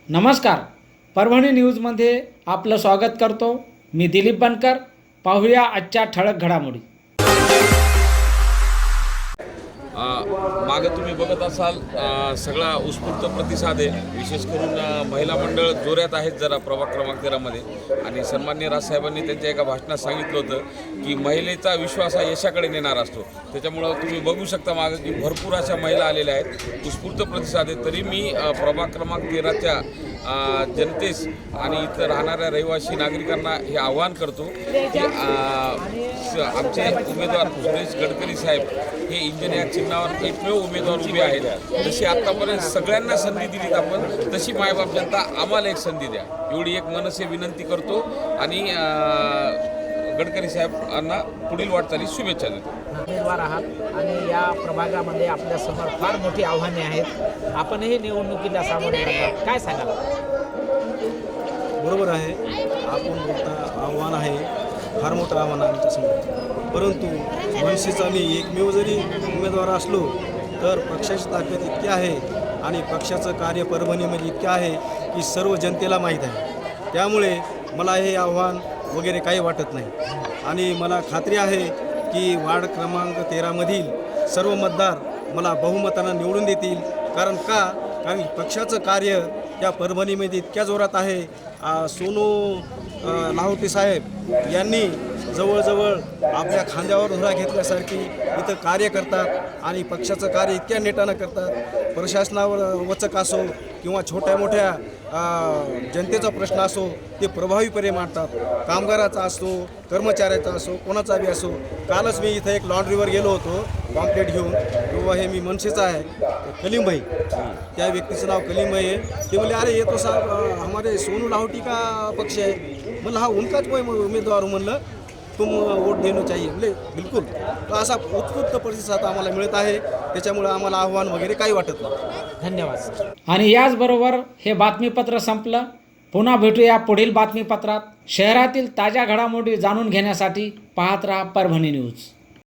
नमस्कार, परभणी न्यूजमध्ये आपलं स्वागत करतो. मी दिलीप बनकर. पाहूया आजच्या ठळक घडामोडी. मागं तुम्ही बघत असाल सगळा उत्स्फूर्त प्रतिसाद आहे. विशेष करून महिला मंडळ जोऱ्यात आहेत जरा प्रभाग क्रमांक 13मध्ये. आणि सन्माननीय राजसाहेबांनी त्यांच्या एका भाषणात सांगितलं होतं की महिलेचा विश्वास हा यशाकडे नेणारा असतो. त्याच्यामुळं तुम्ही बघू शकता मागं की भरपूर अशा महिला आलेल्या आहेत, उत्स्फूर्त प्रतिसाद आहे. तरी मी प्रभाग क्रमांक 13च्या जनतेस आणि इथं राहणाऱ्या रहिवासी नागरिकांना हे आवाहन करतो की आमचे उमेदवार सुरेश गडकरी साहेब हे इंजिन या चिन्हावर एकमेव उमेदवार उभे आहेत. जशी आत्तापर्यंत सगळ्यांना संधी दिलीत आपण, तशी मायबाप जनता आम्हाला एक संधी द्या, एवढी एक मनसे विनंती करतो. आणि गडकरी साहेबांना पुढील वाटचालीस शुभेच्छा देतो. उमेदवार आहात आणि या प्रभागामध्ये आपल्यासमोर फार मोठी आव्हाने आहेत. आपणही निवडणुकीला सामोरे जातात, काय सांगाल? बरोबर आहे, आपण बोलता आव्हान आहे, फार मोठं आव्हान आहे आमच्यासमोर. परंतु मनसेचा मी एकमेव जरी उमेदवार असलो तर पक्षाची ताकद इतकी आहे आणि पक्षाचं कार्य परभणीमध्ये इतके आहे की सर्व जनतेला माहीत आहे. त्यामुळे मला हे आव्हान वगैरे काही वाटत नाही. आणि मला खात्री आहे की वार्ड क्रमांक 13मधील सर्व मतदार मला बहुमतानं निवडून देतील. कारण पक्षाचं कार्य या परभणीमध्ये इतक्या जोरात आहे. सोनू लाहोटी साहेब यांनी जवळजवळ आपल्या खांद्यावर धुरा घेतल्यासारखी इथं कार्य करतात आणि पक्षाचं कार्य इतक्या नेटानं करतात. प्रशासनावर वचक असो किंवा छोट्या मोठ्या जनतेचा प्रश्न असो ते प्रभावीपणे मांडतात. कामगाराचा असो, कर्मचाऱ्याचा असो, कोणाचा बी असो. कालच मी इथं एक लॉन्ड्रीवर गेलो होतो पॉम्पलेट घेऊन, किंवा हे मी मनसेचा आहे कलीम भाई, त्या व्यक्तीचं नाव कलीम भाई आहे. ते बोलले अरे ये तो साहब हमारे सोनू लाहोटी का पक्ष है. म्हणलं हा उनकाच उमेदवार, म्हणलं तुम वोट देणं चाहिए. म्हणजे बिलकुल. तर असा उत्स्फूर्त प्रतिसाद आम्हाला मिळत आहे. त्याच्यामुळे आम्हाला आव्हान वगैरे काही वाटत नाही. धन्यवाद. आणि याचबरोबर हे बातमीपत्र संपलं. पुन्हा भेटूया पुढील बातमीपत्रात. शहरातील ताज्या घडामोडी जाणून घेण्यासाठी पाहत राहा परभणी न्यूज.